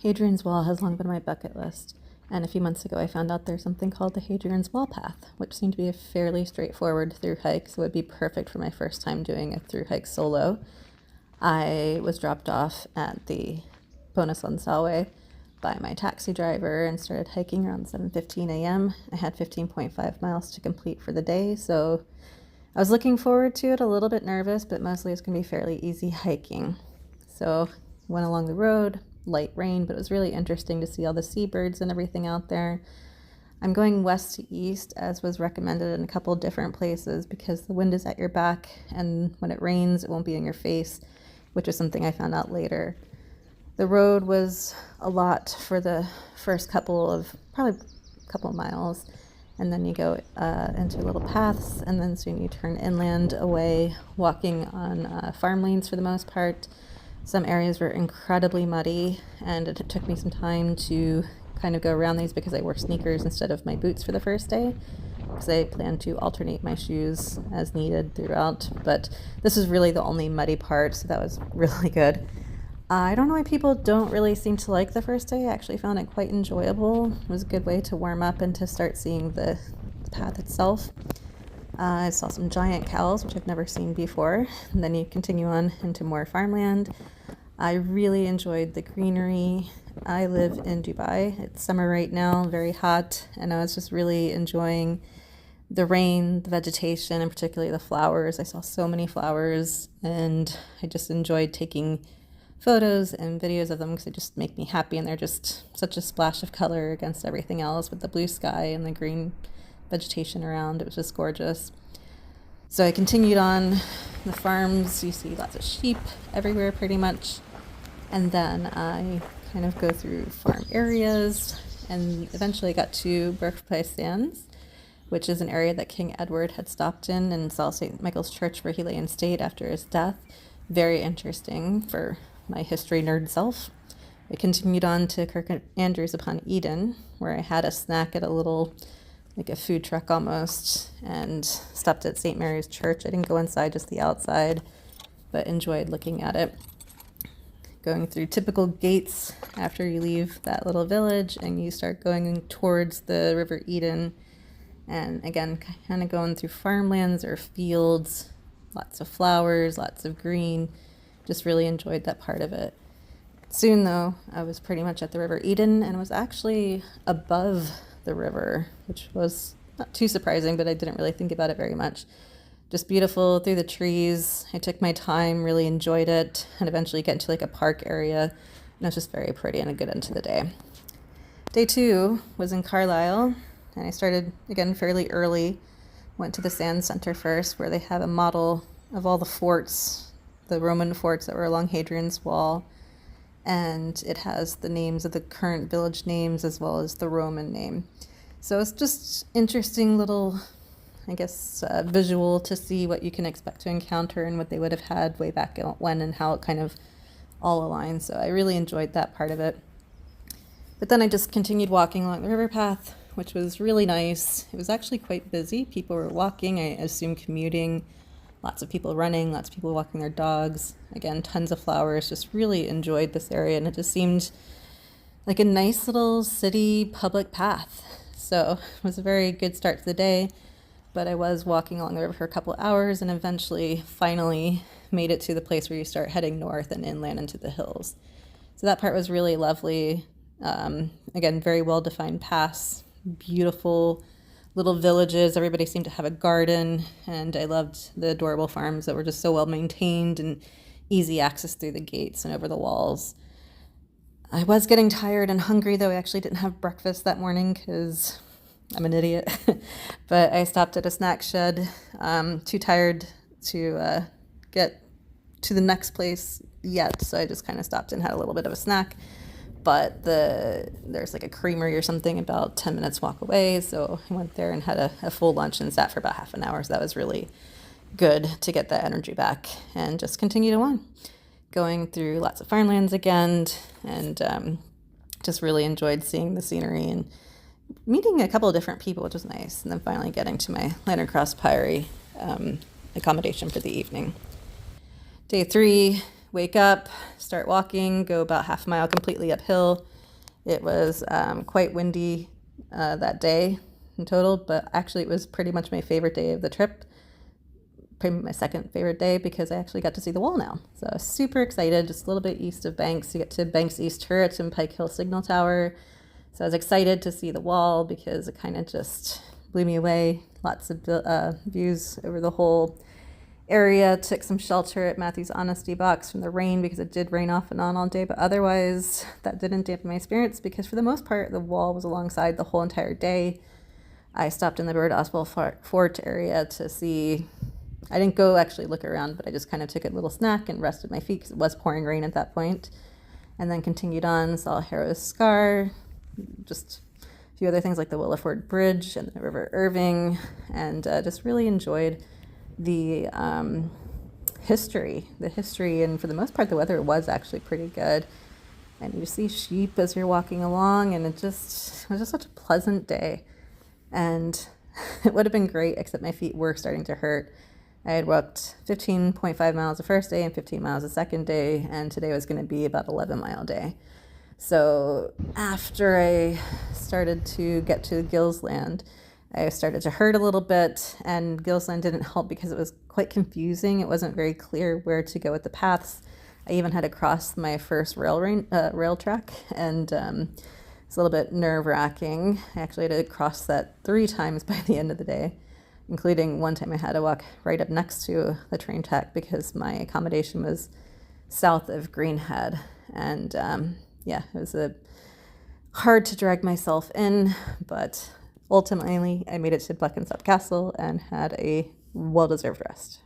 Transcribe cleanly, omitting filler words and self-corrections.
Hadrian's Wall has long been on my bucket list, and a few months ago I found out there's something called the Hadrian's Wall Path, which seemed to be a fairly straightforward through hike, so it would be perfect for my first time doing a through hike solo. I was dropped off at the Bowness-on-Solway by my taxi driver and started hiking around 7:15 a.m. I had 15.5 miles to complete for the day, so I was looking forward to it, a little bit nervous, but mostly it's going to be fairly easy hiking. So went along the road, light rain, but it was really interesting to see all the seabirds and everything out there. I'm going west to east, as was recommended in a couple different places, because the wind is at your back, and when it rains, it won't be in your face, which is something I found out later. The road was a lot for the first probably a couple of miles, and then you go into little paths, and then soon you turn inland away, walking on farm lanes for the most part. Some areas were incredibly muddy, and it took me some time to kind of go around these because I wore sneakers instead of my boots for the first day, because I plan to alternate my shoes as needed throughout. But this was really the only muddy part, so that was really good. I don't know why people don't really seem to like the first day. I actually found it quite enjoyable. It was a good way to warm up and to start seeing the path itself. I saw some giant cows, which I've never seen before. And then you continue on into more farmland. I really enjoyed the greenery. I live in Dubai. It's summer right now, very hot, and I was just really enjoying the rain, the vegetation, and particularly the flowers. I saw so many flowers, and I just enjoyed taking photos and videos of them because they just make me happy, and they're just such a splash of color against everything else with the blue sky and the green vegetation around. It was just gorgeous. So I continued on the farms. You see lots of sheep everywhere pretty much, and then I kind of go through farm areas, and eventually I got to Birthplace Sands, which is an area that King Edward had stopped in, and saw St. Michael's Church where he lay in state after his death. Very interesting for my history nerd self. I continued on to Kirk-Andrews-upon-Eden, where I had a snack at a little, like a food truck almost, and stopped at St. Mary's Church. I didn't go inside, just the outside, but enjoyed looking at it. Going through typical gates after you leave that little village and you start going towards the River Eden, and again, kind of going through farmlands or fields, lots of flowers, lots of green. Just really enjoyed that part of it. Soon, though, I was pretty much at the River Eden and was actually above the river, which was not too surprising, but I didn't really think about it very much. Just beautiful through the trees. I took my time, really enjoyed it, and eventually get into like a park area, and it was just very pretty and a good end to the day. Day 2 was in Carlisle, and I started again fairly early. Went to the Sand Center first, where they have a model of all the forts, the Roman forts that were along Hadrian's Wall, and it has the names of the current village names as well as the Roman name. So it's just interesting little, I guess, visual to see what you can expect to encounter and what they would have had way back when, and how it kind of all aligns. So I really enjoyed that part of it. But then I just continued walking along the river path, which was really nice. It was actually quite busy. People were walking, I assume commuting, lots of people running, lots of people walking their dogs. Again, tons of flowers. Just really enjoyed this area, and it just seemed like a nice little city public path. So it was a very good start to the day, but I was walking along the river for a couple of hours and eventually finally made it to the place where you start heading north and inland into the hills. So that part was really lovely. Again, very well-defined paths, beautiful little villages. Everybody seemed to have a garden, and I loved the adorable farms that were just so well maintained and easy access through the gates and over the walls. I was getting tired and hungry, though. I actually didn't have breakfast that morning because I'm an idiot. But I stopped at a snack shed, too tired to get to the next place yet, so I just kind of stopped and had a little bit of a snack. But there's like a creamery or something about 10 minutes walk away, so I went there and had a full lunch and sat for about half an hour. So that was really good to get that energy back, and just continued on, going through lots of farmlands again, and just really enjoyed seeing the scenery and meeting a couple of different people, which was nice, and then finally getting to my Lanercost Priory accommodation for the evening. Day 3 wake up, start walking, go about half a mile completely uphill. It was quite windy that day in total, but actually it was pretty much my favorite day of the trip. Probably my second favorite day because I actually got to see the wall now. So I was super excited, just a little bit east of Banks to get to Banks East Turret and Pike Hill Signal Tower. So I was excited to see the wall because it kind of just blew me away. Lots of views over the whole area. Took some shelter at Matthew's Honesty Box from the rain because it did rain off and on all day, but otherwise that didn't dampen my spirits because for the most part the wall was alongside the whole entire day. I stopped in the Bird Oswald Fort area to see. I didn't go actually look around, but I just kind of took a little snack and rested my feet because it was pouring rain at that point. And then continued on, saw Harrow's Scar, just a few other things like the Williford Bridge and the River Irving, and just really enjoyed the history, and for the most part the weather was actually pretty good. And you see sheep as you're walking along, and it was just such a pleasant day. And it would have been great, except my feet were starting to hurt. I had walked 15.5 miles the first day and 15 miles the second day, and today was going to be about 11-mile day. So after I started to get to Gillsland, I started to hurt a little bit, and Gillsland didn't help because it was quite confusing. It wasn't very clear where to go with the paths. I even had to cross my first rail track, and it's a little bit nerve-wracking. I actually had to cross that 3 times by the end of the day, including one time I had to walk right up next to the train track because my accommodation was south of Greenhead. And it was hard to drag myself in, but ultimately I made it to Bleckinsopp Castle and had a well-deserved rest.